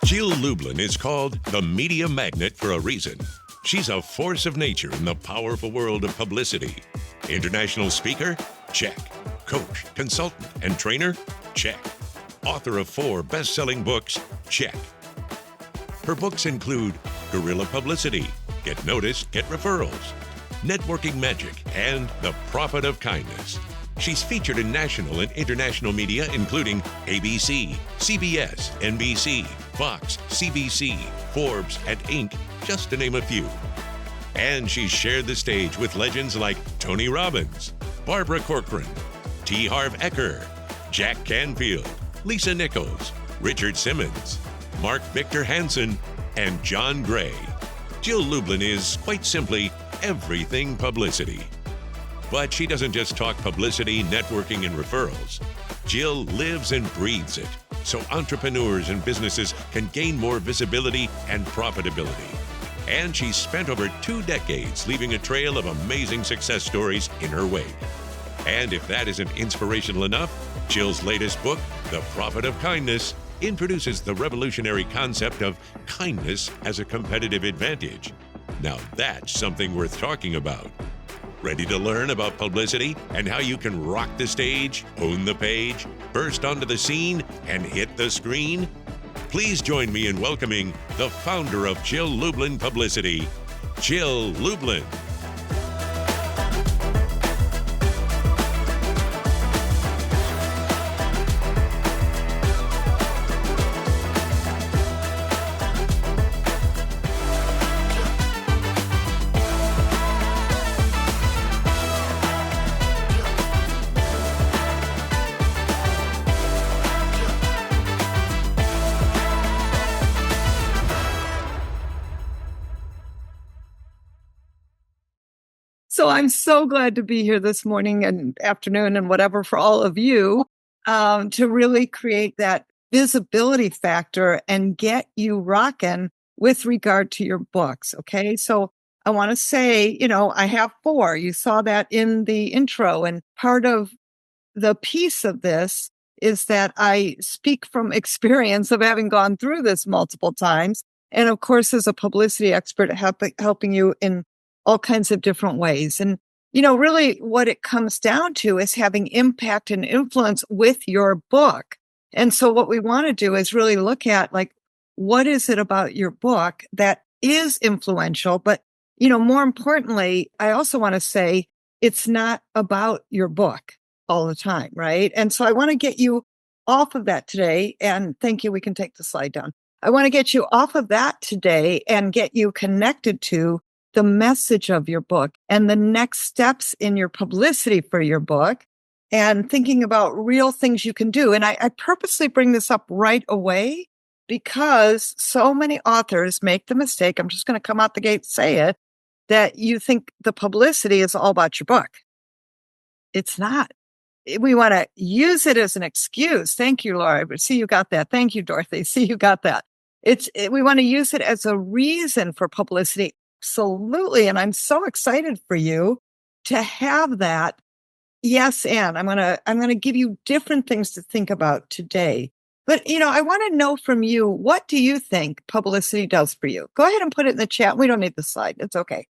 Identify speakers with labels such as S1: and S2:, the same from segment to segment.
S1: Jill Lublin is called the media magnet for a reason. She's a force of nature in the powerful world of publicity. International speaker? Check. Coach, consultant, and trainer? Check. Author of 4 best-selling books? Check. Her books include Guerrilla Publicity, Get Noticed, Get Referrals, Networking Magic, and The Profit of Kindness. She's featured in national and international media, including ABC, CBS, NBC, Fox, CBC, Forbes, and Inc., just to name a few. And she's shared the stage with legends like Tony Robbins, Barbara Corcoran, T. Harv Eker, Jack Canfield, Lisa Nichols, Richard Simmons, Mark Victor Hansen, and John Gray. Jill Lublin is, quite simply, everything publicity. But she doesn't just talk publicity, networking, and referrals. Jill lives and breathes it, so entrepreneurs and businesses can gain more visibility and profitability. And she's spent over 2 decades leaving a trail of amazing success stories in her wake. And if that isn't inspirational enough, Jill's latest book, The Profit of Kindness, introduces the revolutionary concept of kindness as a competitive advantage. Now that's something worth talking about. Ready to learn about publicity and how you can rock the stage, own the page, burst onto the scene, and hit the screen? Please join me in welcoming the founder of Jill Lublin Publicity, Jill Lublin.
S2: So I'm so glad to be here this morning and afternoon and whatever for all of you to really create that visibility factor and get you rocking with regard to your books. Okay. So I want to say, I have 4. You saw that in the intro, and part of the piece of this is that I speak from experience of having gone through this multiple times. And of course, as a publicity expert, helping you in all kinds of different ways. And, really what it comes down to is having impact and influence with your book. And so what we want to do is really look at what is it about your book that is influential? But, more importantly, I also want to say it's not about your book all the time, right? And so I want to get you off of that today. And thank you. We can take the slide down. I want to get you off of that today and get you connected to the message of your book and the next steps in your publicity for your book, and thinking about real things you can do. And I purposely bring this up right away because so many authors make the mistake, I'm just going to come out the gate and say it, that you think the publicity is all about your book. It's not. We want to use it as an excuse. Thank you, Laura. See, you got that. Thank you, Dorothy. See, you got that. We want to use it as a reason for publicity. Absolutely. And I'm so excited for you to have that. Yes. And I'm going to give you different things to think about today. But, I want to know from you, what do you think publicity does for you? Go ahead and put it in the chat. We don't need the slide. It's okay.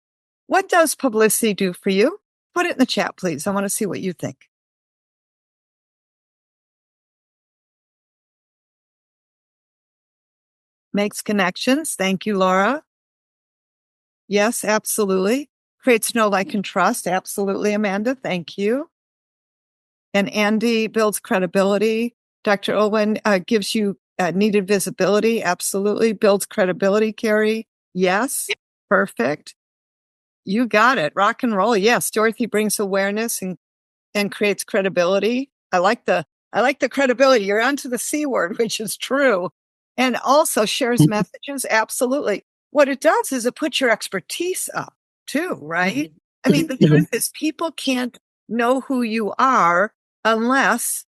S2: What does publicity do for you? Put it in the chat, please. I want to see what you think. Makes connections. Thank you, Laura. Yes, absolutely. Creates know, like, and trust. Absolutely, Amanda. Thank you. And Andy builds credibility. Dr. Owen gives you needed visibility. Absolutely. Builds credibility, Carrie. Yes. Perfect. You got it. Rock and roll. Yes. Dorothy brings awareness and creates credibility. I like the credibility. You're onto the C word, which is true. And also shares messages. Absolutely. What it does is it puts your expertise up too, right? I mean, the truth is people can't know who you are unless,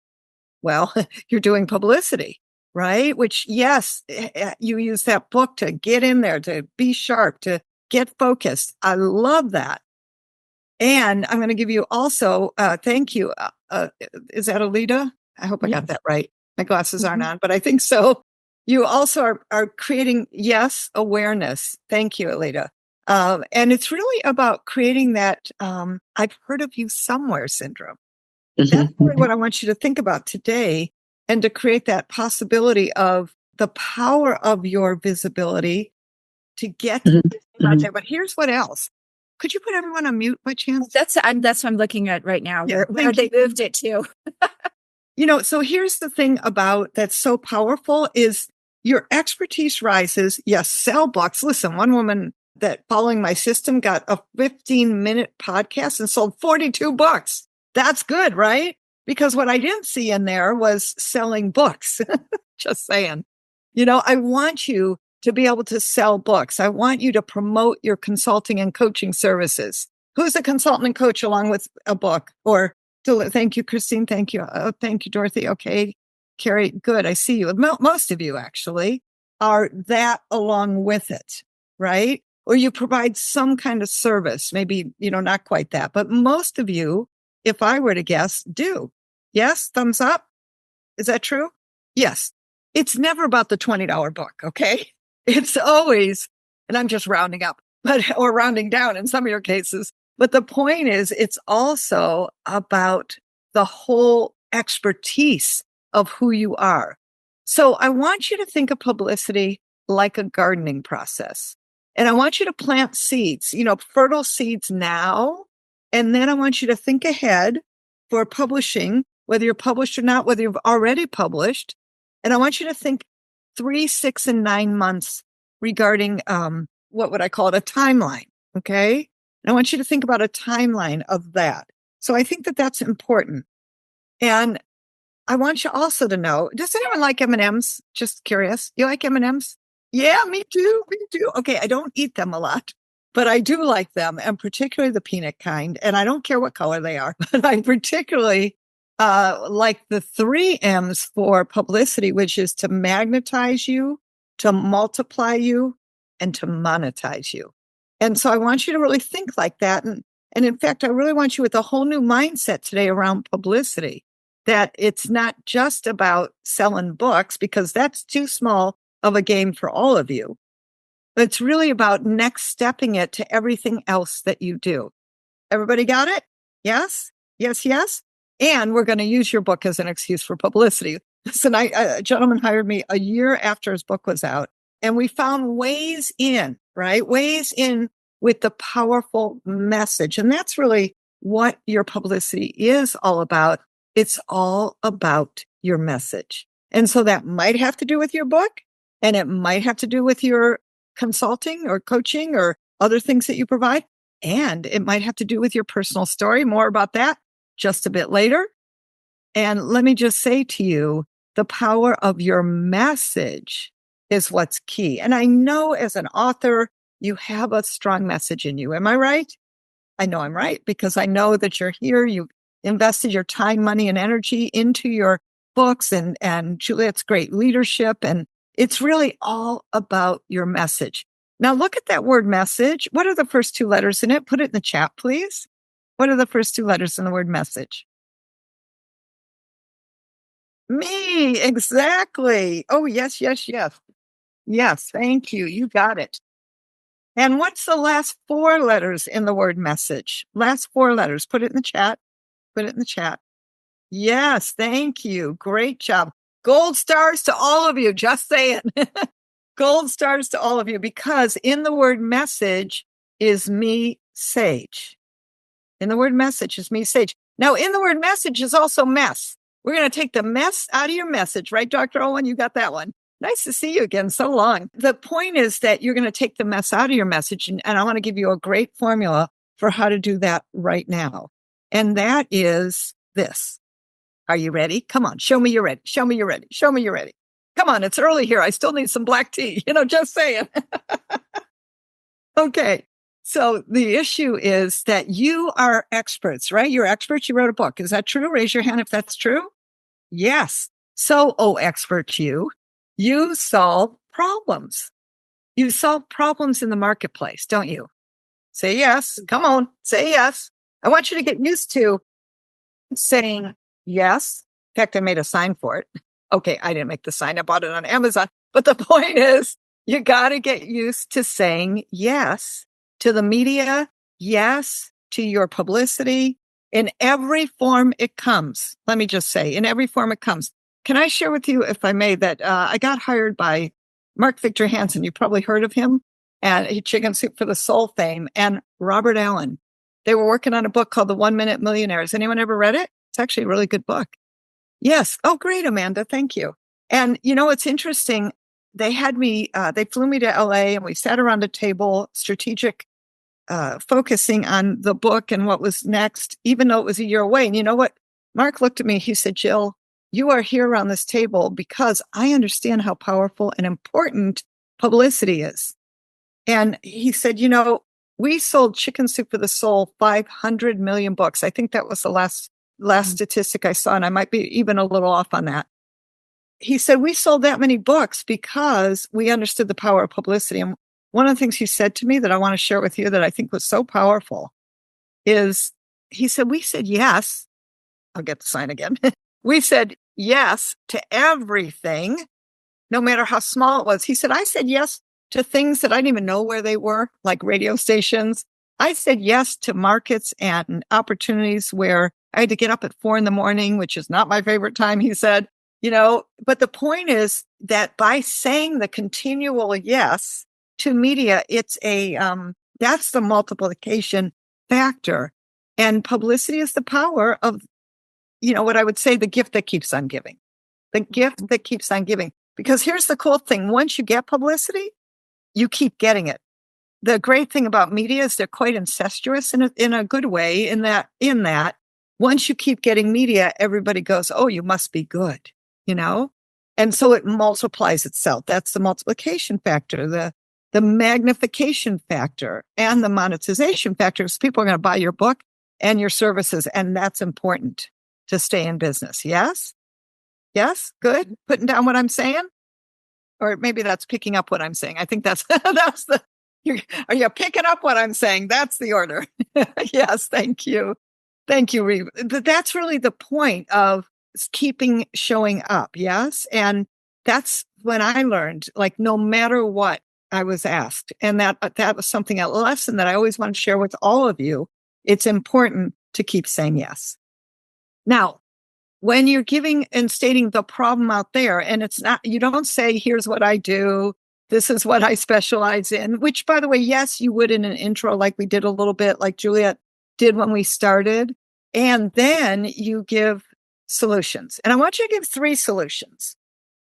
S2: you're doing publicity, right? Which, yes, you use that book to get in there, to be sharp, to get focused. I love that. And I'm going to give you also, thank you. Is that Alita? I hope I got that right. My glasses aren't on, but I think so. You also are creating, yes, awareness. Thank you, Alita. And it's really about creating that I've heard of you somewhere syndrome. That's really what I want you to think about today, and to create that possibility of the power of your visibility to get out there. But here's what else. Could you put everyone on mute by chance?
S3: That's what I'm looking at right now.
S2: Yeah,
S3: where they moved it to.
S2: So here's the thing about that's so powerful is your expertise rises. Yes, sell books. Listen, one woman that following my system got a 15-minute podcast and sold 42 books. That's good, right? Because what I didn't see in there was selling books. Just saying. I want you to be able to sell books. I want you to promote your consulting and coaching services. Who's a consultant and coach along with a book? Or thank you, Christine. Thank you. Thank you, Dorothy. Okay. Carrie, good. I see you. Most of you actually are that along with it, right? Or you provide some kind of service, maybe, not quite that, but most of you, if I were to guess, do. Yes. Thumbs up. Is that true? Yes. It's never about the $20 book. Okay. It's always, and I'm just rounding up, or rounding down in some of your cases. But the point is, it's also about the whole expertise of who you are. So I want you to think of publicity like a gardening process. And I want you to plant seeds, fertile seeds now. And then I want you to think ahead for publishing, whether you're published or not, whether you've already published. And I want you to think 3, 6, and 9 months regarding what would I call it? A timeline. Okay. And I want you to think about a timeline of that. So I think that that's important. And I want you also to know, does anyone like M&Ms? Just curious. You like M&Ms? Yeah, me too. Me too. Okay. I don't eat them a lot, but I do like them, and particularly the peanut kind. And I don't care what color they are, but I particularly like the 3 M's for publicity, which is to magnetize you, to multiply you, and to monetize you. And so I want you to really think like that. And in fact, I really want you with a whole new mindset today around publicity, that it's not just about selling books, because that's too small of a game for all of you. But it's really about next stepping it to everything else that you do. Everybody got it? Yes? Yes, yes? And we're going to use your book as an excuse for publicity. Listen, a gentleman hired me a year after his book was out, and we found ways in, right? Ways in with the powerful message. And that's really what your publicity is all about. It's all about your message. And so that might have to do with your book, and it might have to do with your consulting or coaching or other things that you provide. And it might have to do with your personal story. More about that just a bit later. And let me just say to you, the power of your message is what's key. And I know as an author, you have a strong message in you. Am I right? I know I'm right, because I know that you're here. You invested your time, money, and energy into your books and Juliet's great leadership. And it's really all about your message. Now look at that word message. What are the first 2 letters in it? Put it in the chat, please. What are the first 2 letters in the word message? Me, exactly. Oh, yes, yes, yes. Yes, thank you. You got it. And what's the last 4 letters in the word message? Last 4 letters. Put it in the chat. Put it in the chat. Yes, thank you. Great job. Gold stars to all of you. Just saying. Gold stars to all of you, because in the word message is me, Sage. In the word message is me, Sage. Now, in the word message is also mess. We're going to take the mess out of your message, right, Dr. Owen? You got that one. Nice to see you again. So long. The point is that you're going to take the mess out of your message. And I want to give you a great formula for how to do that right now. And that is this. Are you ready? Come on. Show me you're ready. Show me you're ready. Show me you're ready. Come on. It's early here. I still need some black tea. Just saying. Okay. So the issue is that you are experts, right? You're experts. You wrote a book. Is that true? Raise your hand if that's true. Yes. So, expert you solve problems. You solve problems in the marketplace, don't you? Say yes. Come on. Say yes. I want you to get used to saying yes. In fact, I made a sign for it. Okay. I didn't make the sign. I bought it on Amazon. But the point is, you got to get used to saying yes to the media, yes to your publicity in every form it comes. Let me just say, in every form it comes. Can I share with you, if I may, that I got hired by Mark Victor Hansen. You probably heard of him, and he Chicken Soup for the Soul fame, and Robert Allen. They were working on a book called The 1 Minute Millionaire. Has anyone ever read it? It's actually a really good book. Yes. Oh, great, Amanda. Thank you. And it's interesting. They had me, they flew me to LA and we sat around a table, strategic, focusing on the book and what was next, even though it was a year away. And you know what? Mark looked at me. He said, Jill, you are here around this table because I understand how powerful and important publicity is. And he said, we sold Chicken Soup for the Soul 500 million books. I think that was the last statistic I saw, and I might be even a little off on that. He said, we sold that many books because we understood the power of publicity. And one of the things he said to me that I want to share with you that I think was so powerful is he said, we said yes. I'll get the sign again. We said yes to everything, no matter how small it was. He said, I said yes to things that I didn't even know where they were, like radio stations. I said yes to markets and opportunities where I had to get up at 4 a.m, which is not my favorite time, he said, but the point is that by saying the continual yes to media, it's that's the multiplication factor. And publicity is the power of, what I would say, the gift that keeps on giving, the gift that keeps on giving. Because here's the cool thing. Once you get publicity, you keep getting it. The great thing about media is they're quite incestuous in a good way, in that once you keep getting media, everybody goes, oh, you must be good, And so it multiplies itself. That's the multiplication factor, the magnification factor, and the monetization factor. So people are going to buy your book and your services, and that's important to stay in business. Yes? Yes? Good? Putting down what I'm saying? Or maybe that's picking up what I'm saying. I think that's are you picking up what I'm saying? That's the order. Yes, thank you. Thank you, Reeve. That's really the point of showing up. Yes. And that's when I learned, like, no matter what I was asked. And that was a lesson that I always want to share with all of you. It's important to keep saying yes. Now, when you're giving and stating the problem out there, and it's not, you don't say, here's what I do, this is what I specialize in, which, by the way, yes, you would in an intro, like we did a little bit, like Juliet did when we started. And then you give solutions. And I want you to give 3 solutions.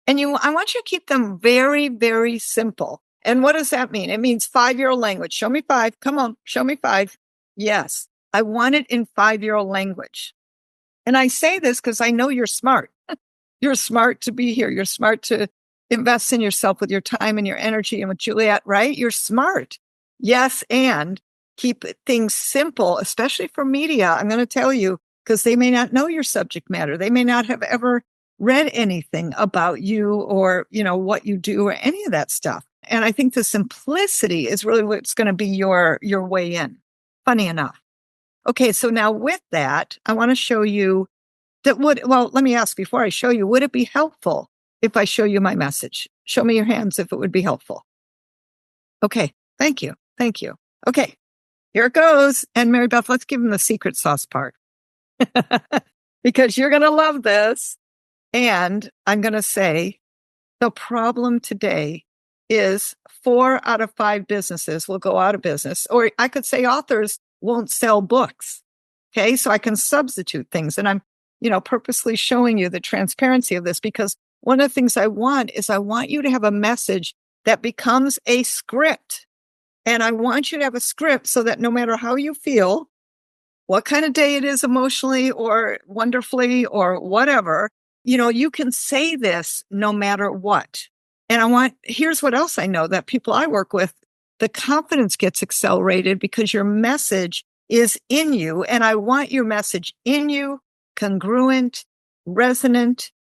S2: And I want you to keep them very, very simple. And what does that mean? It means 5-year-old language. Show me 5. Come on, show me 5. Yes, I want it in 5-year-old language. And I say this because I know you're smart. You're smart to be here. You're smart to invest in yourself with your time and your energy. And with Juliet, right? You're smart. Yes, and keep things simple, especially for media. I'm going to tell you, because they may not know your subject matter. They may not have ever read anything about you or, what you do or any of that stuff. And I think the simplicity is really what's going to be your way in. Funny enough. Okay, so now with that, I want to show you let me ask before I show you, would it be helpful if I show you my message? Show me your hands if it would be helpful. Okay, thank you. Thank you. Okay, here it goes. And Mary Beth, let's give them the secret sauce part because you're going to love this. And I'm going to say the problem today is 4 out of 5 businesses will go out of business, or I could say authors won't sell books. Okay. So I can substitute things. And I'm, purposely showing you the transparency of this, because one of the things I want you to have a message that becomes a script. And I want you to have a script so that no matter how you feel, what kind of day it is emotionally or wonderfully or whatever, you can say this no matter what. And here's what else I know that people I work with, the confidence gets accelerated because your message is in you. And I want your message in you, congruent, resonant.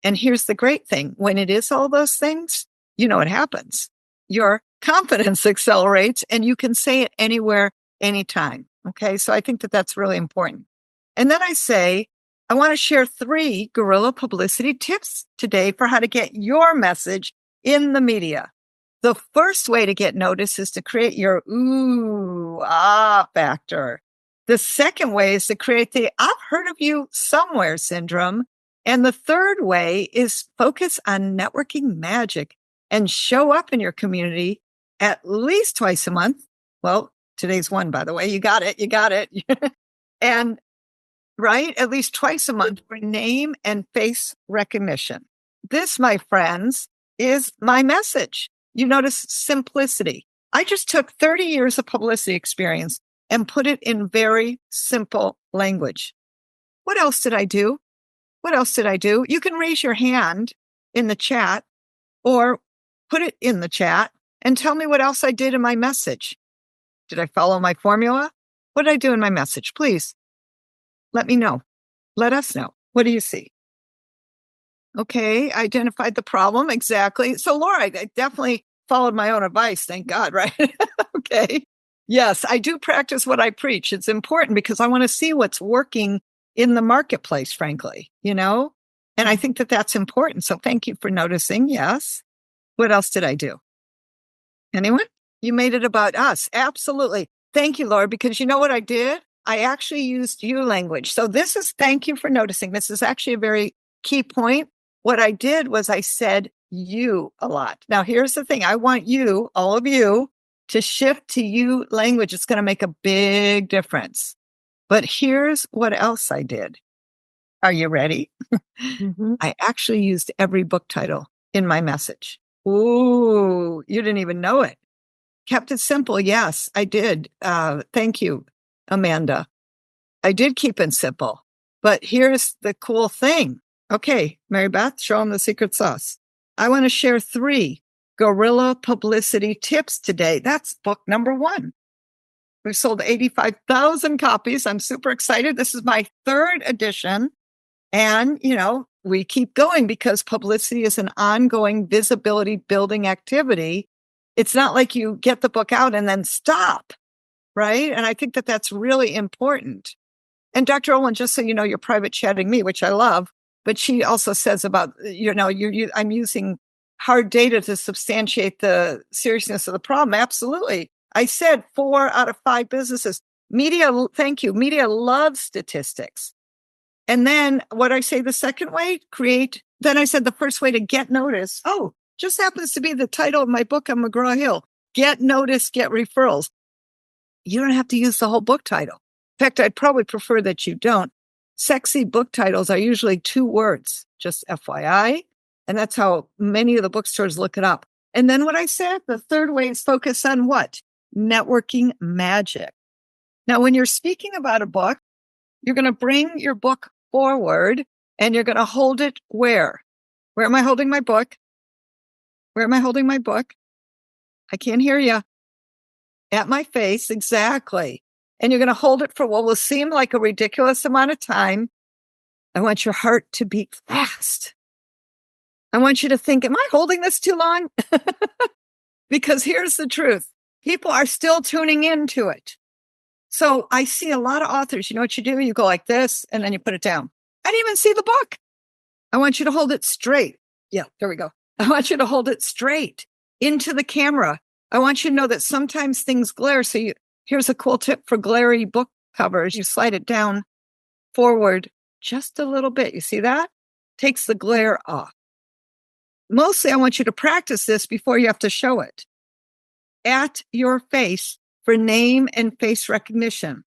S2: And here's the great thing. When it is all those things, what happens. Your confidence accelerates and you can say it anywhere, anytime. Okay. So I think that that's really important. And then I say, I want to share 3 guerrilla publicity tips today for how to get your message in the media. The first way to get noticed is to create your ooh, ah factor. The second way is to create the I've heard of you somewhere syndrome. And the third way is focus on networking magic and show up in your community at least twice a month. Well, today's one, by the way. You got it. You got it. And right, at least twice a month for name and face recognition. This, my friends, is my message. You notice simplicity. I just took 30 years of publicity experience and put it in very simple language. What else did I do? What else did I do? You can raise your hand in the chat or put it in the chat and tell me what else I did in my message. Did I follow my formula? What did I do in my message? Please let me know. Let us know. What do you see? Okay, identified the problem. Exactly. So, Laura, I definitely followed my own advice. Thank God, right? Okay. Yes, I do practice what I preach. It's important because I want to see what's working in the marketplace, frankly, And I think that that's important. So thank you for noticing. Yes. What else did I do? Anyone? You made it about us. Absolutely. Thank you, Laura, because you know what I did? I actually used you language. So thank you for noticing. This is actually a very key point. What I did was I said you a lot. Now, here's the thing. I want you, all of you, to shift to you language. It's going to make a big difference. But here's what else I did. Are you ready?
S3: Mm-hmm.
S2: I actually used every book title in my message. Ooh, you didn't even know it. Kept it simple. Yes, I did. Thank you, Amanda. I did keep it simple. But here's the cool thing. Okay, Mary Beth, show them the secret sauce. I want to share 3 guerrilla publicity tips today. That's book number 1. We've sold 85,000 copies. I'm super excited. This is my 3rd edition. And, we keep going because publicity is an ongoing visibility building activity. It's not like you get the book out and then stop, right? And I think that that's really important. And Dr. Olin, just so you know, you're private chatting me, which I love, but she also says about, I'm using hard data to substantiate the seriousness of the problem. Absolutely. I said 4 out of 5 businesses. Thank you. Media loves statistics. And then what I say the second way, then I said the first way to get noticed. Oh, just happens to be the title of my book on McGraw-Hill. Get noticed, get referrals. You don't have to use the whole book title. In fact, I'd probably prefer that you don't. Sexy book titles are usually 2 words, just FYI. And that's how many of the bookstores look it up. And then what I said, the third way is focus on what? Networking magic. Now, when you're speaking about a book, you're going to bring your book forward and you're going to hold it where? Where am I holding my book? Where am I holding my book? I can't hear you. At my face, exactly. And you're going to hold it for what will seem like a ridiculous amount of time. I want your heart to beat fast. I want you to think, am I holding this too long? Because here's the truth. People are still tuning into it. So I see a lot of authors, you know what you do? You go like this and then you put it down. I didn't even see the book. I want you to hold it straight. Yeah, there we go. I want you to hold it straight into the camera. I want you to know that sometimes things glare. So here's a cool tip for glary book covers. You slide it down forward just a little bit. You see that? Takes the glare off. Mostly, I want you to practice this before you have to show it. At your face for name and face recognition.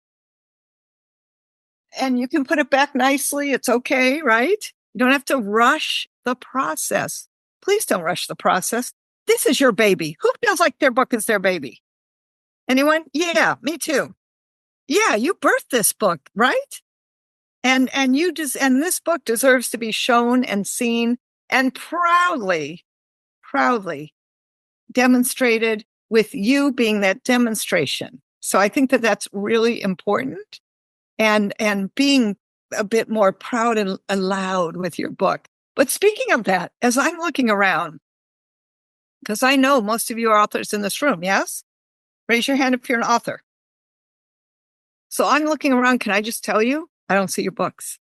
S2: And you can put it back nicely. It's okay, right? You don't have to rush the process. Please don't rush the process. This is your baby. Who feels like their book is their baby? Anyone? Yeah, me too. Yeah, you birthed this book, right? And this book deserves to be shown and seen and proudly demonstrated with you being that demonstration. So I think that that's really important and being a bit more proud and loud with your book. But speaking of that, as I'm looking around, because I know most of you are authors in this room, yes? Raise your hand if you're an author. So I'm looking around. Can I just tell you? I don't see your books.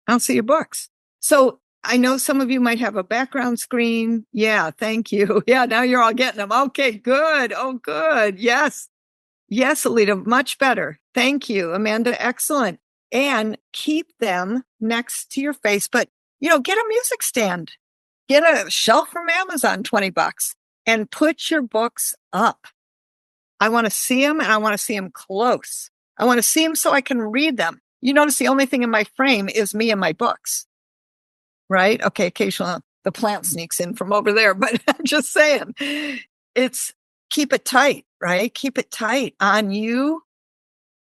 S2: I don't see your books. So I know some of you might have a background screen. Yeah, thank you. Yeah, now you're all getting them. Okay, good. Oh, good. Yes. Yes, Alita, much better. Thank you, Amanda. Excellent. And keep them next to your face. But, get a music stand. Get a shelf from Amazon, $20, and put your books up. I want to see them, and I want to see them close. I want to see them so I can read them. You notice the only thing in my frame is me and my books, right? Okay, occasionally the plant sneaks in from over there, but I'm just saying, it's keep it tight, right? Keep it tight on you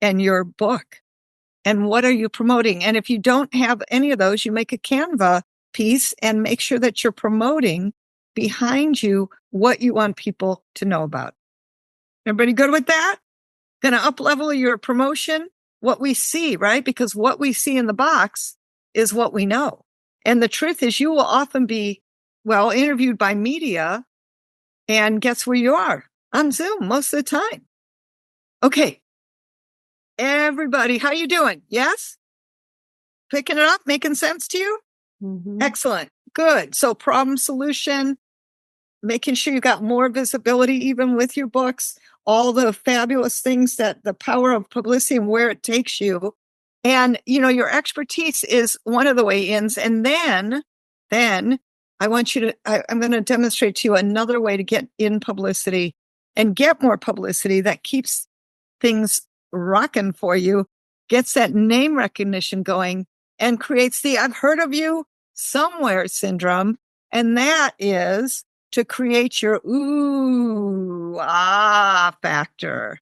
S2: and your book. And what are you promoting? And if you don't have any of those, you make a Canva piece and make sure that you're promoting behind you what you want people to know about. Everybody good with that? Going to up level your promotion, what we see, right? Because what we see in the box is what we know. And the truth is you will often be, interviewed by media, and guess where you are? On Zoom most of the time. Okay. Everybody, how you doing? Yes? Picking it up, making sense to you?
S3: Mm-hmm.
S2: Excellent. Good. So problem solution, making sure you got more visibility even with your books, all the fabulous things that the power of publicity and where it takes you. And, your expertise is one of the way-ins. And then I want you to, I'm going to demonstrate to you another way to get in publicity and get more publicity that keeps things rocking for you, gets that name recognition going, and creates the I've heard of you somewhere syndrome. And that is to create your ooh, ah factor.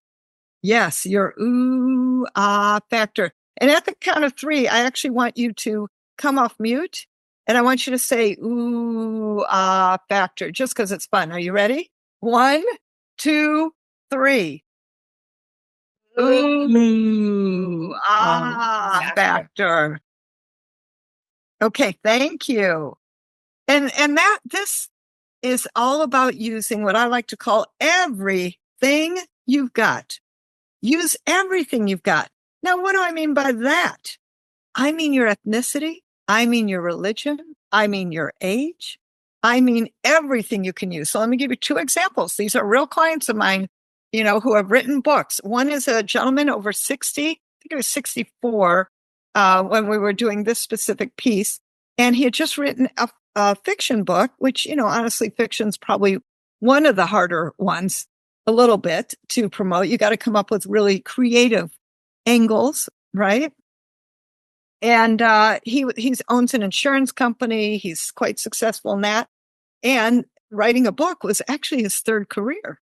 S2: Yes, your ooh, ah factor. And at the count of 3, I actually want you to come off mute and I want you to say ooh, ah factor, just because it's fun. Are you ready? 1, 2, 3. Ooh, ah factor. Okay, thank you. And this is all about using what I like to call everything you've got. Use everything you've got. Now, what do I mean by that? I mean your ethnicity. I mean your religion. I mean your age. I mean everything you can use. So let me give you 2 examples. These are real clients of mine, who have written books. One is a gentleman over 60. I think it was 64 when we were doing this specific piece. And he had just written a fiction book, which, honestly, fiction's probably one of the harder ones a little bit to promote. You got to come up with really creative angles, right? And he owns an insurance company. He's quite successful in that. And writing a book was actually his 3rd career.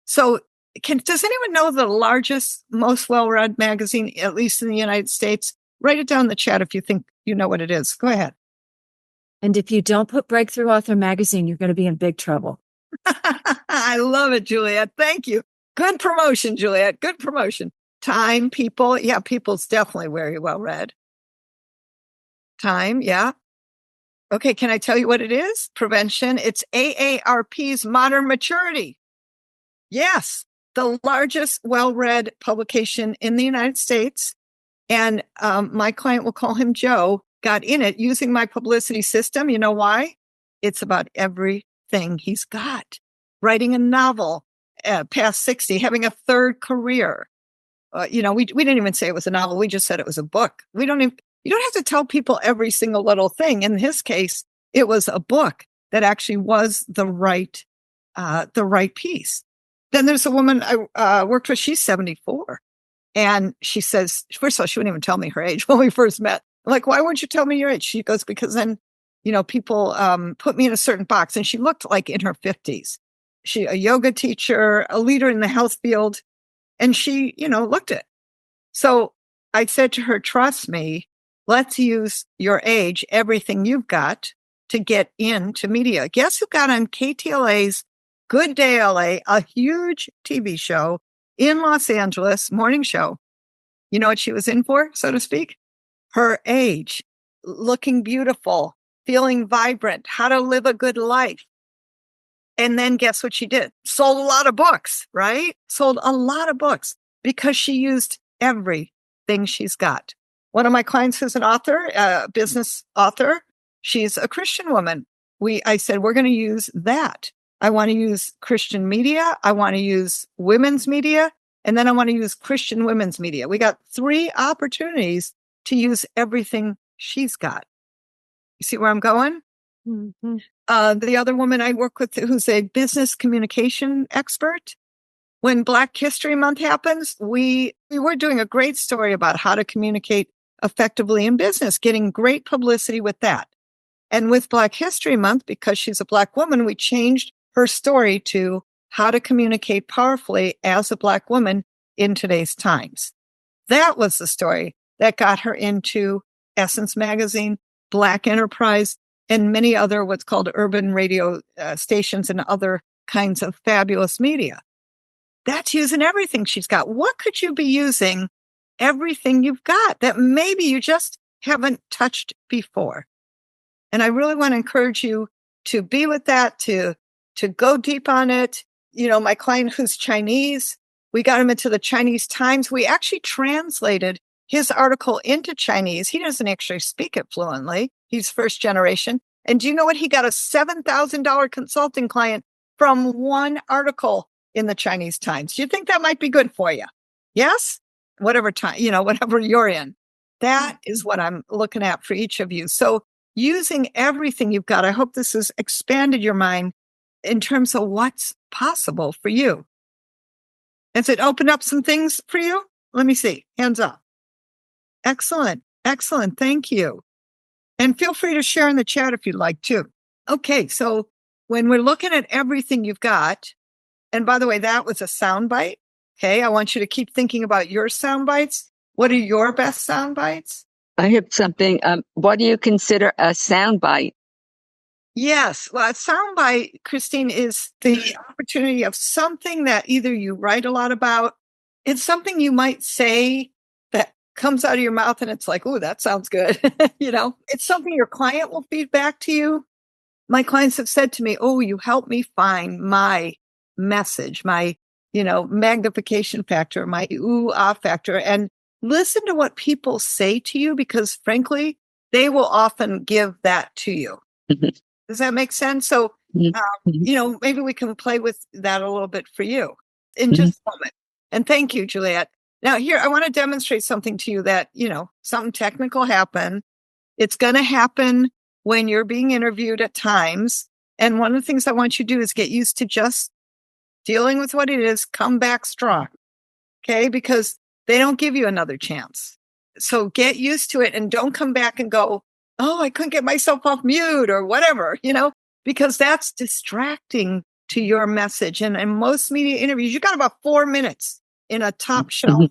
S2: So does anyone know the largest, most well-read magazine, at least in the United States? Write it down in the chat if you think you know what it is. Go ahead.
S3: And if you don't put Breakthrough Author Magazine, you're going to be in big trouble.
S2: I love it, Juliet. Thank you. Good promotion, Juliet. Good promotion. Time, People. Yeah, People's definitely very well read. Time, yeah. Okay, can I tell you what it is? Prevention. It's AARP's Modern Maturity. Yes, the largest well-read publication in the United States. And my client, will call him Joe, got in it using my publicity system. You know why? It's about everything he's got. Writing a novel past 60, having a 3rd career. We didn't even say it was a novel. We just said it was a book. You don't have to tell people every single little thing. In his case, it was a book that actually was the right piece. Then there's a woman I worked with. She's 74. And she says, first of all, she wouldn't even tell me her age when we first met. I'm like, why wouldn't you tell me your age? She goes, because then, people put me in a certain box. And she looked like in her 50s. She a yoga teacher, a leader in the health field. And she, looked it. So I said to her, trust me, let's use your age, everything you've got to get into media. Guess who got on KTLA's Good Day LA, a huge TV show in Los Angeles, morning show. You know what she was in for, so to speak? Her age, looking beautiful, feeling vibrant, how to live a good life. And then guess what she did? Sold a lot of books, right? Sold a lot of books because she used everything she's got. One of my clients is an author, a business author, She's a Christian woman. I said, we're going to use that. I want to use Christian media. I want to use women's media. And then I want to use Christian women's media. We got 3 opportunities to use everything she's got. You see where I'm going?
S3: Mm-hmm.
S2: The other woman I work with who's a business communication expert, when Black History Month happens, we were doing a great story about how to communicate effectively in business, getting great publicity with that. And with Black History Month, because she's a Black woman, we changed her story to how to communicate powerfully as a Black woman in today's times. That was the story that got her into Essence Magazine, Black Enterprise, and many other what's called urban radio stations and other kinds of fabulous media. That's using everything she's got. What could you be using everything you've got that maybe you just haven't touched before? And I really want to encourage you to be with that, to go deep on it. You know, my client who's Chinese, we got him into the Chinese Times. We actually translated his article into Chinese. He doesn't actually speak it fluently. He's first generation. And do you know what? He got a $7,000 consulting client from one article in the Chinese Times. Do you think that might be good for you? Yes? Whatever time, whatever you're in. That is what I'm looking at for each of you. So using everything you've got, I hope this has expanded your mind in terms of what's possible for you. Has it opened up some things for you? Let me see. Hands up. Excellent. Excellent. Thank you. And feel free to share in the chat if you'd like to. Okay. So when we're looking at everything you've got, and by the way, that was a soundbite. Okay. I want you to keep thinking about your sound bites. What are your best sound bites?
S4: I have something. What do you consider a soundbite?
S2: Yes. Well, a soundbite, Christine, is the opportunity of something that either you write a lot about. It's something you might say that comes out of your mouth and it's like, oh, that sounds good. It's something your client will feed back to you. My clients have said to me, oh, you helped me find my message, my, magnification factor, my ooh-ah factor. And listen to what people say to you, because frankly, they will often give that to you. Does that make sense? So, maybe we can play with that a little bit for you in just a moment. And thank you, Juliet. Now here, I want to demonstrate something to you that, something technical happened. It's going to happen when you're being interviewed at times. And one of the things I want you to do is get used to just dealing with what it is, come back strong. Okay. Because they don't give you another chance. So get used to it and don't come back and go, oh, I couldn't get myself off mute or whatever, because that's distracting to your message. And in most media interviews, you got about 4 minutes in a top shelf,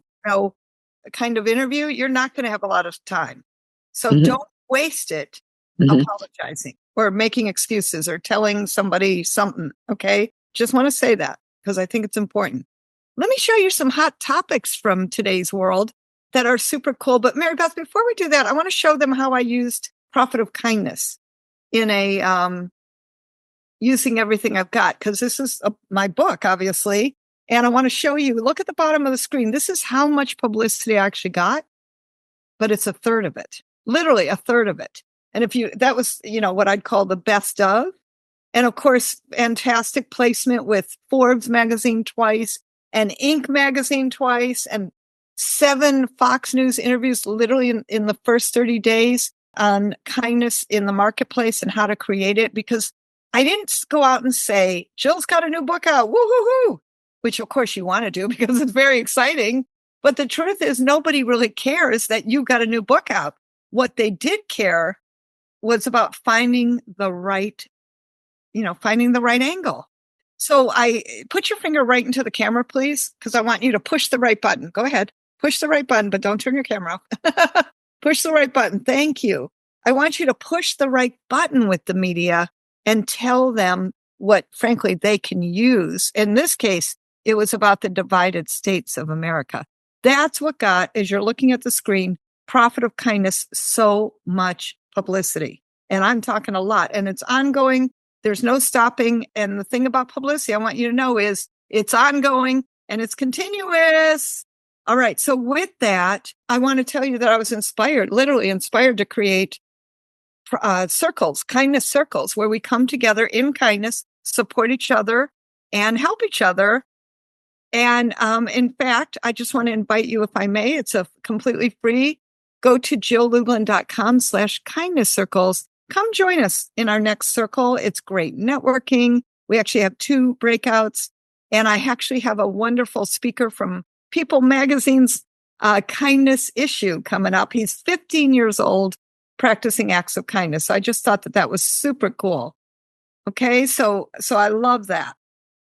S2: kind of interview. You're not going to have a lot of time. So don't waste it apologizing or making excuses or telling somebody something. Okay. Just want to say that because I think it's important. Let me show you some hot topics from today's world that are super cool. But Mary Beth, before we do that, I want to show them how I used Profit of Kindness in a using everything I've got, because this is my book, obviously. And I want to show you, look at the bottom of the screen. This is how much publicity I actually got, but it's a third of it, literally a third of it. And that was, what I'd call the best of. And of course, fantastic placement with Forbes magazine twice and Inc. magazine twice and 7 Fox News interviews literally in the first 30 days on kindness in the marketplace and how to create it. Because I didn't go out and say, Jill's got a new book out, woo-hoo-hoo, which of course you want to do because it's very exciting. But the truth is nobody really cares that you got a new book out. What they did care was about finding the right angle. So I put your finger right into the camera, please, because I want you to push the right button. Go ahead. Push the right button, but don't turn your camera off. Push the right button. Thank you. I want you to push the right button with the media and tell them what, frankly, they can use. In this case, it was about the divided states of America. That's what got, as you're looking at the screen, Profit of Kindness, so much publicity. And I'm talking a lot, and it's ongoing. There's no stopping. And the thing about publicity I want you to know is it's ongoing and it's continuous. All right. So with that, I want to tell you that I was literally inspired to create circles, kindness circles, where we come together in kindness, support each other, and help each other. And in fact, I just want to invite you, if I may, it's a completely free. Go to jilllublin.com/kindness circles. Come join us in our next circle. It's great networking. We actually have 2 breakouts. And I actually have a wonderful speaker from People Magazine's kindness issue coming up. He's 15 years old, practicing acts of kindness. So I just thought that was super cool. Okay, so I love that.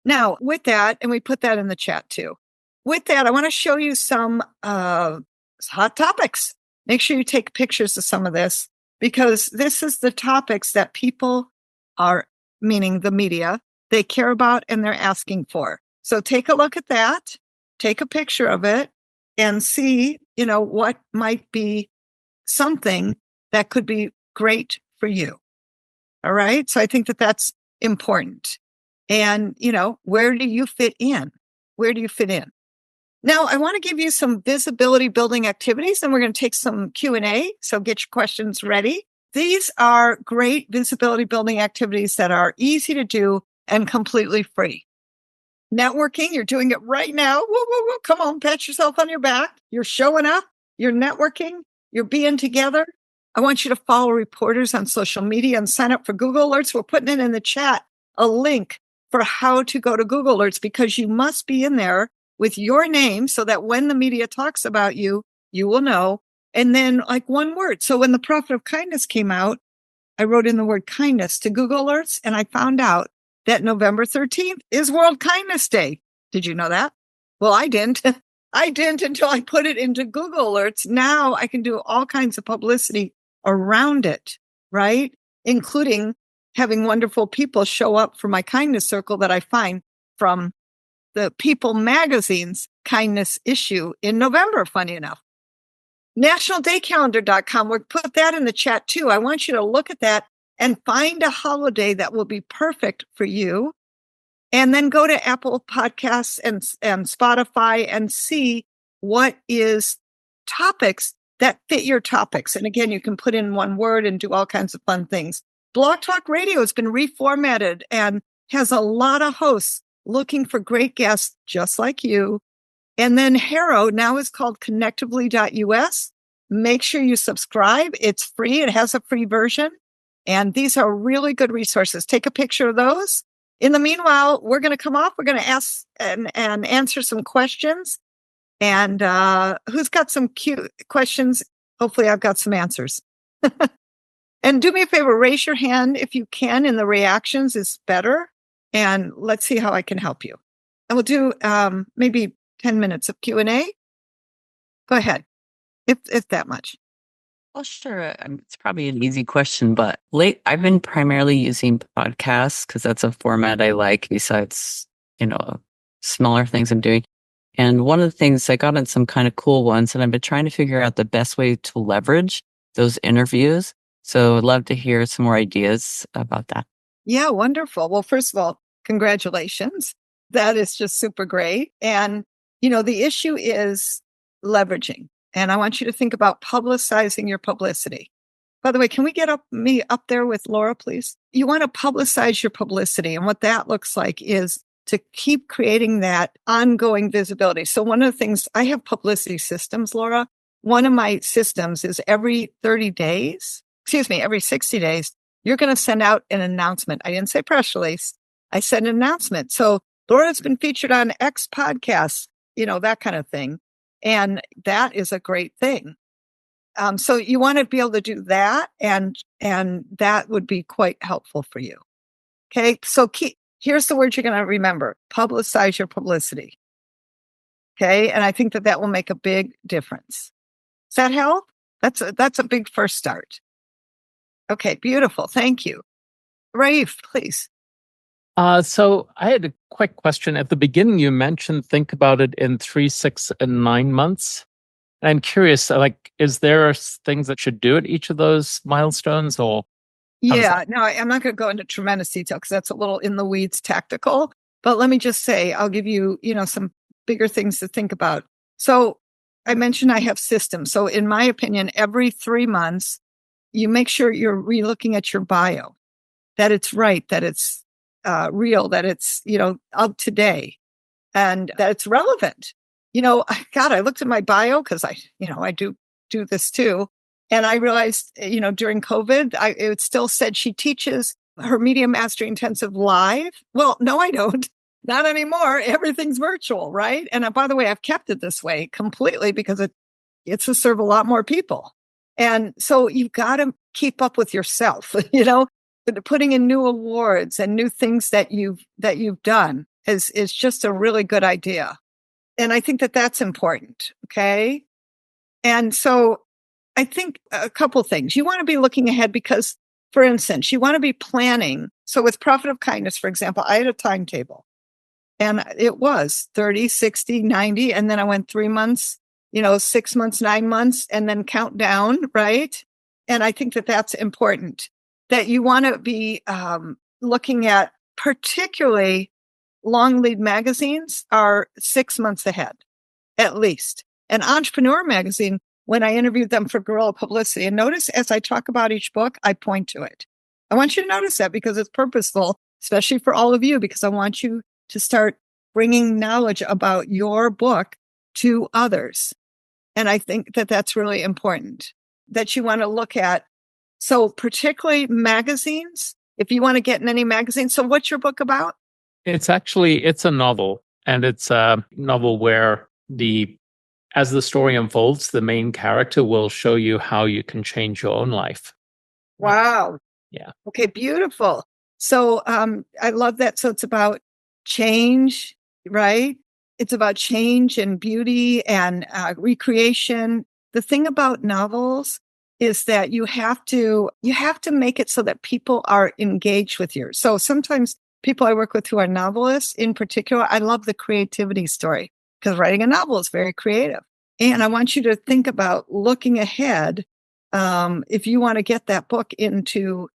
S2: Now, with that, and we put that in the chat too. With that, I want to show you some hot topics. Make sure you take pictures of some of this, because this is the topics that people are, meaning the media, they care about and they're asking for. So take a look at that, take a picture of it, and see, what might be something that could be great for you. All right. So I think that that's important. And, where do you fit in? Where do you fit in? Now, I want to give you some visibility building activities, and we're going to take some Q&A. So get your questions ready. These are great visibility building activities that are easy to do and completely free. Networking, you're doing it right now. Woo, woo, woo. Come on, pat yourself on your back. You're showing up. You're networking. You're being together. I want you to follow reporters on social media and sign up for Google Alerts. We're putting it in the chat, a link for how to go to Google Alerts, because you must be in there with your name so that when the media talks about you, you will know. And then like one word. So when the Profit of Kindness came out, I wrote in the word kindness to Google Alerts, and I found out that November 13th is World Kindness Day. Did you know that? Well, I didn't. I didn't until I put it into Google Alerts. Now I can do all kinds of publicity around it, right? Including having wonderful people show up for my kindness circle that I find from the People Magazine's kindness issue in November, funny enough. NationalDayCalendar.com. We'll put that in the chat too. I want you to look at that and find a holiday that will be perfect for you. And then go to Apple Podcasts and Spotify and see what is topics that fit your topics. And again, you can put in one word and do all kinds of fun things. Blog Talk Radio has been reformatted and has a lot of hosts looking for great guests just like you. And then Haro now is called connectively.us. Make sure you subscribe. It's free. It has a free version. And these are really good resources. Take a picture of those. In the meanwhile, we're going to come off. We're going to ask and answer some questions. And who's got some cute questions? Hopefully I've got some answers. And do me a favor, raise your hand if you can. In the reactions is better. And let's see how I can help you. And we'll do maybe 10 minutes of Q&A. Go ahead, if that much.
S5: Well, sure. It's probably an easy question, but I've been primarily using podcasts because that's a format I like besides, smaller things I'm doing. And one of the things I got in some kind of cool ones, and I've been trying to figure out the best way to leverage those interviews. So I'd love to hear some more ideas about that.
S2: Yeah, wonderful. Well, first of all, congratulations. That is just super great. And, the issue is leveraging. And I want you to think about publicizing your publicity. By the way, can we get me up there with Laura, please? You want to publicize your publicity. And what that looks like is to keep creating that ongoing visibility. So one of the things, I have publicity systems, Laura. One of my systems is every 60 days, you're going to send out an announcement. I didn't say press release. I said an announcement. So Laura's been featured on X podcasts, that kind of thing. And that is a great thing. So you want to be able to do that, and that would be quite helpful for you. Okay, so here's the word you're going to remember: publicize your publicity. Okay, and I think that will make a big difference. Does that help? That's a big first start. Okay, beautiful. Thank you. Raif, please.
S6: So I had a quick question. At the beginning, you mentioned think about it in 3, 6, and 9 months. And I'm curious, is there things that should do at each of those milestones, or?
S2: Yeah, no, I'm not going to go into tremendous detail because that's a little in the weeds tactical. But let me just say, I'll give you, some bigger things to think about. So I mentioned I have systems. So in my opinion, every 3 months, you make sure you're re-looking at your bio, that it's right, that it's real, that it's, of today, and that it's relevant. God, I looked at my bio because I do this too. And I realized, during COVID, it still said she teaches her Media Mastery Intensive live. Well, no, I don't. Not anymore. Everything's virtual, right? And by the way, I've kept it this way completely because it's to serve a lot more people. And so you've got to keep up with yourself, putting in new awards and new things that you've done is just a really good idea. And I think that that's important. Okay. And so I think a couple things. You want to be looking ahead because, for instance, you want to be planning. So with Profit of Kindness, for example, I had a timetable and it was 30, 60, 90. And then I went 3 months, 6 months, 9 months, and then count down, right? And I think that that's important, that you want to be looking at, particularly long lead magazines are 6 months ahead, at least. An Entrepreneur magazine, when I interviewed them for Guerrilla Publicity, and notice as I talk about each book, I point to it. I want you to notice that because it's purposeful, especially for all of you, because I want you to start bringing knowledge about your book to others. And I think that that's really important, that you want to look at. So particularly magazines, if you want to get in any magazine. So what's your book about?
S6: It's a novel, and it's a novel where as the story unfolds, the main character will show you how you can change your own life.
S2: Wow.
S6: Yeah.
S2: Okay, beautiful. So I love that. So it's about change, right? It's about change and beauty and recreation. The thing about novels is that you have to make it so that people are engaged with you. So sometimes people I work with who are novelists in particular, I love the creativity story because writing a novel is very creative. And I want you to think about looking ahead. If you want to get that book into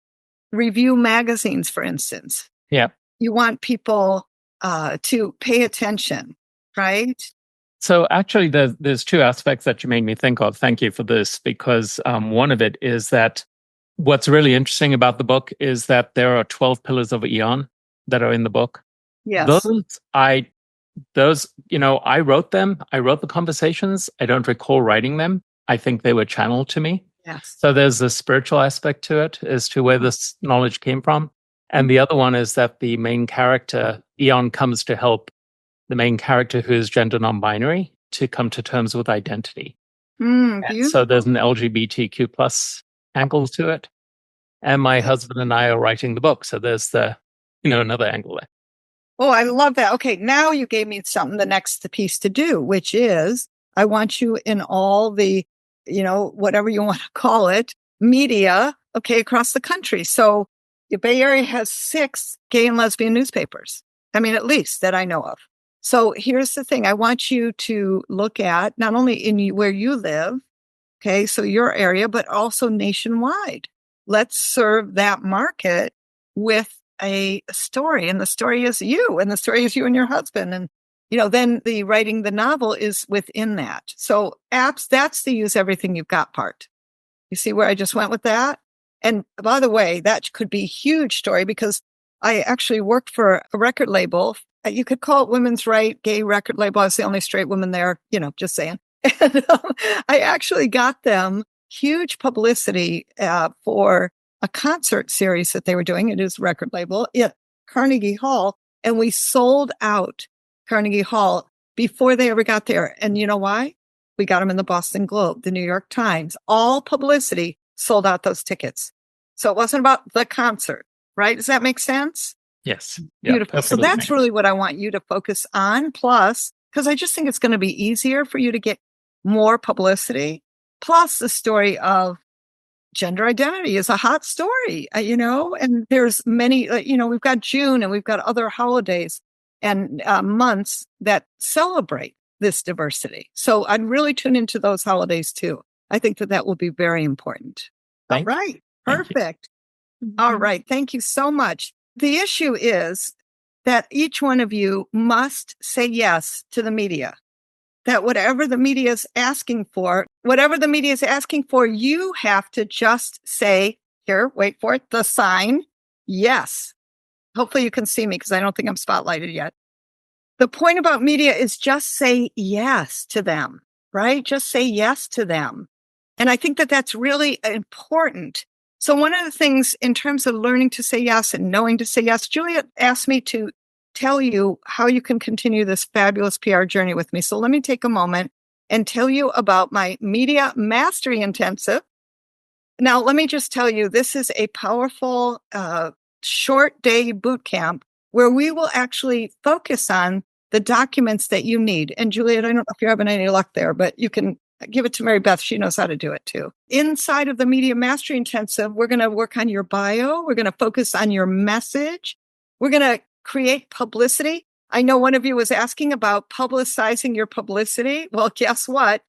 S2: review magazines, for instance,
S6: yeah,
S2: you want people to pay attention, right?
S6: So actually, there's two aspects that you made me think of. Thank you for this, because one of it is that what's really interesting about the book is that there are 12 pillars of Eon that are in the book.
S2: Yes.
S6: I wrote them. I wrote the conversations. I don't recall writing them. I think they were channeled to me.
S2: Yes.
S6: So there's a spiritual aspect to it as to where this knowledge came from. And the other one is that the main character, Eon, comes to help the main character who is gender non-binary to come to terms with identity. So there's an LGBTQ plus angle to it. And my husband and I are writing the book. So there's another angle there.
S2: Oh, I love that. Okay, now you gave me the next piece to do, which is I want you in all the, whatever you want to call it, media, okay, across the country. So the Bay Area has 6 gay and lesbian newspapers. I mean, at least that I know of. So here's the thing. I want you to look at not only in where you live, okay, so your area, but also nationwide. Let's serve that market with a story. And the story is you, and the story is you and your husband. And, then the writing the novel is within that. So that's the use everything you've got part. You see where I just went with that? And by the way, that could be a huge story because I actually worked for a record label. You could call it Women's Right, gay record label. I was the only straight woman there, just saying. And I actually got them huge publicity for a concert series that they were doing. It is a record label at Carnegie Hall. And we sold out Carnegie Hall before they ever got there. And you know why? We got them in the Boston Globe, the New York Times, all publicity, sold out those tickets. So it wasn't about the concert, right? Does that make sense?
S6: Yes.
S2: Beautiful. So that's really what I want you to focus on. Plus, because I just think it's going to be easier for you to get more publicity. Plus the story of gender identity is a hot story, and there's many, we've got June and we've got other holidays and months that celebrate this diversity. So I'd really tune into those holidays too. I think that will be very important. All right. Perfect. All right. Thank you so much. The issue is that each one of you must say yes to the media. that whatever the media is asking for, you have to just say, here, wait for it, the sign, yes. Hopefully you can see me because I don't think I'm spotlighted yet. The point about media is just say yes to them, right? Just say yes to them. And I think that that's really important. So one of the things in terms of learning to say yes and knowing to say yes, Julia asked me to tell you how you can continue this fabulous PR journey with me. So let me take a moment and tell you about my Media Mastery Intensive. Now, let me just tell you, this is a powerful short day boot camp where we will actually focus on the documents that you need. And Juliet, I don't know if you're having any luck there, but you can give it to Mary Beth. She knows how to do it too. Inside of the Media Mastery Intensive, we're going to work on your bio. We're going to focus on your message. We're going to create publicity. I know one of you was asking about publicizing your publicity. Well, guess what?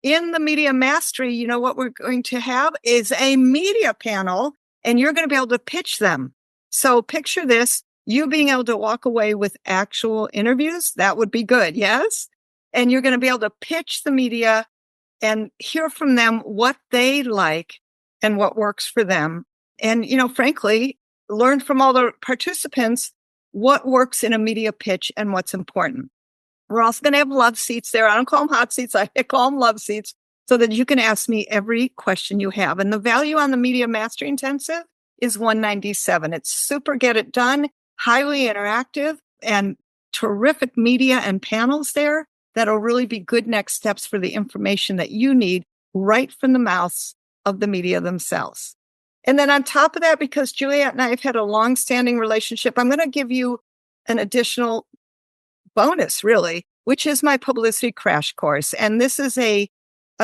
S2: In the Media Mastery, you know what we're going to have is a media panel, and you're going to be able to pitch them. So picture this, you being able to walk away with actual interviews. That would be good, yes? And you're going to be able to pitch the media and hear from them what they like and what works for them. And, frankly, learn from all the participants what works in a media pitch and what's important. We're also going to have love seats there. I don't call them hot seats. I call them love seats so that you can ask me every question you have. And the value on the Media Mastery Intensive is $197. It's super get it done, highly interactive, and terrific media and panels there that'll really be good next steps for the information that you need right from the mouths of the media themselves. And then on top of that, because Juliet and I have had a long-standing relationship, I'm going to give you an additional bonus, really, which is my publicity crash course. And this is a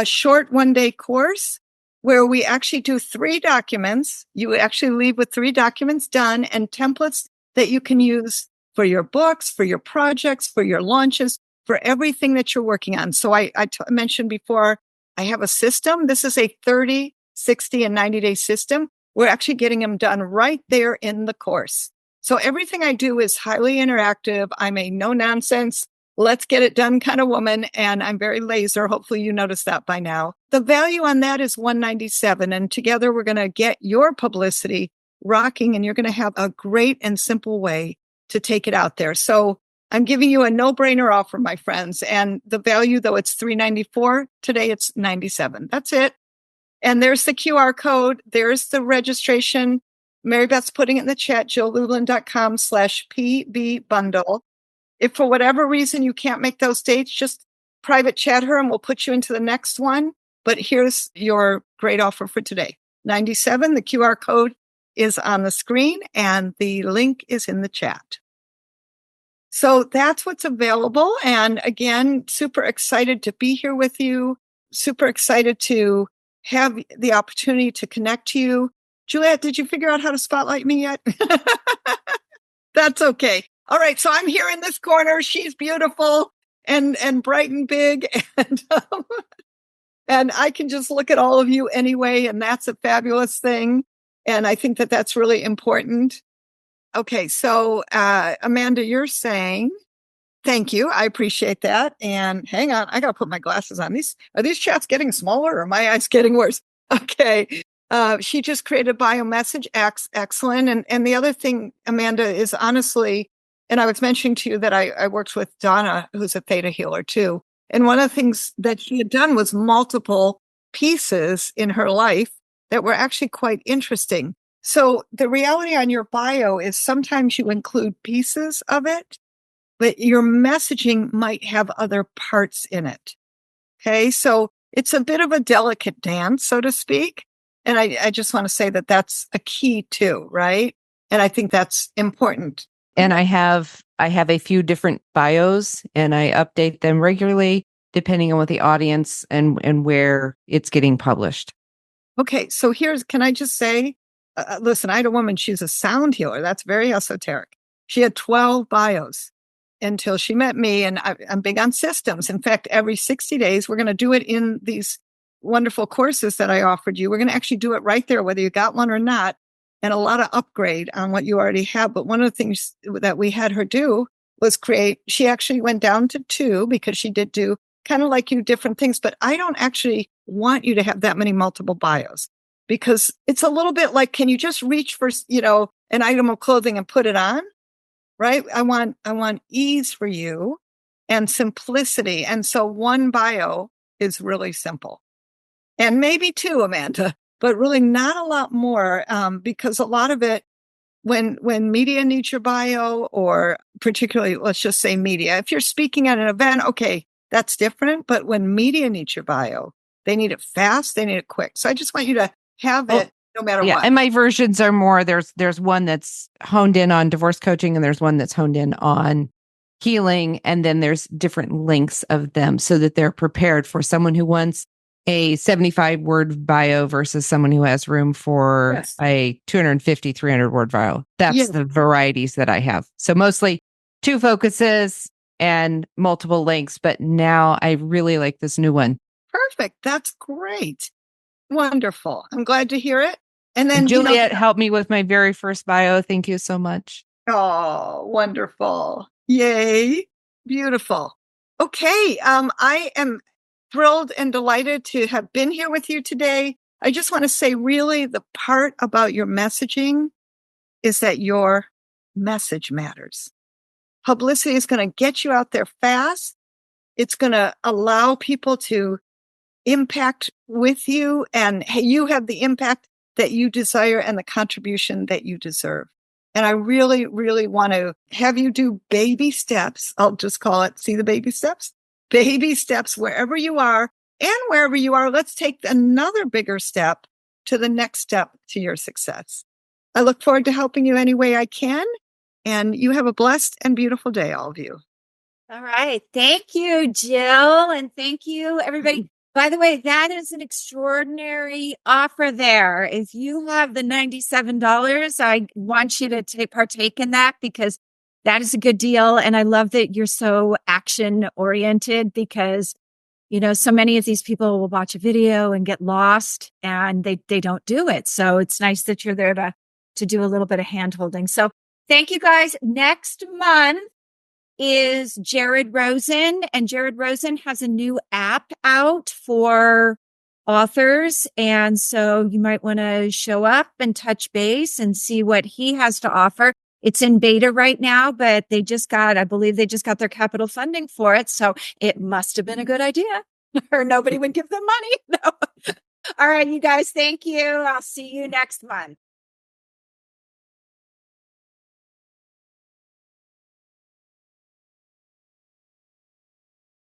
S2: short one-day course where we actually do 3 documents. You actually leave with 3 documents done and templates that you can use for your books, for your projects, for your launches, for everything that you're working on. So I mentioned before, I have a system. This is a 30, 60, and 90-day system. We're actually getting them done right there in the course. So everything I do is highly interactive. I'm a no-nonsense, let's get it done kind of woman, and I'm very laser. Hopefully you noticed that by now. The value on that is $197, and together we're going to get your publicity rocking, and you're going to have a great and simple way to take it out there. So I'm giving you a no-brainer offer, my friends, and the value, though it's $394, today it's $97. That's it. And there's the QR code. There's the registration. Mary Beth's putting it in the chat, jilllublin.com/PB bundle. If for whatever reason you can't make those dates, just private chat her and we'll put you into the next one. But here's your great offer for today. $97. The QR code is on the screen and the link is in the chat. So that's what's available. And again, super excited to be here with you. Super excited to have the opportunity to connect to you. Juliet, did you figure out how to spotlight me yet? That's okay. All right. So I'm here in this corner. She's beautiful and bright and big. And I can just look at all of you anyway. And that's a fabulous thing. And I think that that's really important. Okay. So, Amanda, you're saying, thank you. I appreciate that. And hang on, I got to put my glasses on. Are these chats getting smaller or are my eyes getting worse? Okay. She just created bio message. Excellent. And the other thing, Amanda, is honestly, and I was mentioning to you that I worked with Donna, who's a theta healer too. And one of the things that she had done was multiple pieces in her life that were actually quite interesting. So the reality on your bio is sometimes you include pieces of it, but your messaging might have other parts in it. Okay. So it's a bit of a delicate dance, so to speak. And I just want to say that that's a key too, right? And I think that's important.
S7: And I have a few different bios and I update them regularly depending on what the audience and where it's getting published.
S2: Okay. So can I just say, listen, I had a woman, she's a sound healer. That's very esoteric. She had 12 bios until she met me, and I'm big on systems. In fact, every 60 days, we're going to do it in these wonderful courses that I offered you. We're going to actually do it right there, whether you got one or not, and a lot of upgrade on what you already have. But one of the things that we had her do was she actually went down to 2 because she did do kind of like you, different things, but I don't actually want you to have that many multiple bios because it's a little bit like, can you just reach for, an item of clothing and put it on? Right? I want ease for you and simplicity. And so one bio is really simple. And maybe two, Amanda, but really not a lot more, because a lot of it, when media needs your bio, or particularly, let's just say media, if you're speaking at an event, okay, that's different. But when media needs your bio, they need it fast, they need it quick. So I just want you to have it no matter what.
S7: And my versions are more, there's one that's honed in on divorce coaching, and there's one that's honed in on healing. And then there's different lengths of them so that they're prepared for someone who wants a 75-word bio versus someone who has room for a 250, 300-word bio. That's the varieties that I have. So mostly 2 focuses and multiple links, but now I really like this new one.
S2: Perfect. That's great. Wonderful. I'm glad to hear it. And then
S7: Juliet helped me with my very first bio. Thank you so much.
S2: Oh, wonderful. Yay. Beautiful. Okay. I am thrilled and delighted to have been here with you today. I just want to say, really, the part about your messaging is that your message matters. Publicity is going to get you out there fast. It's going to allow people to impact with you, and you have the impact that you desire and the contribution that you deserve. And I really, really want to have you do baby steps. I'll just call it, see the baby steps? Baby steps wherever you are, and wherever you are, let's take another bigger step to the next step to your success. I look forward to helping you any way I can. And you have a blessed and beautiful day, all of you.
S3: All right. Thank you, Jill. And thank you, everybody. By the way, that is an extraordinary offer there. If you have the $97, I want you to partake in that, because that is a good deal. And I love that you're so action oriented, because, so many of these people will watch a video and get lost and they don't do it. So it's nice that you're there to do a little bit of hand holding. So thank you guys. Next month is Jared Rosen, and Jared Rosen has a new app out for authors. And so you might want to show up and touch base and see what he has to offer. It's in beta right now, but I believe they just got their capital funding for it. So it must have been a good idea, or nobody would give them money. No. All right, you guys, thank you. I'll see you next month.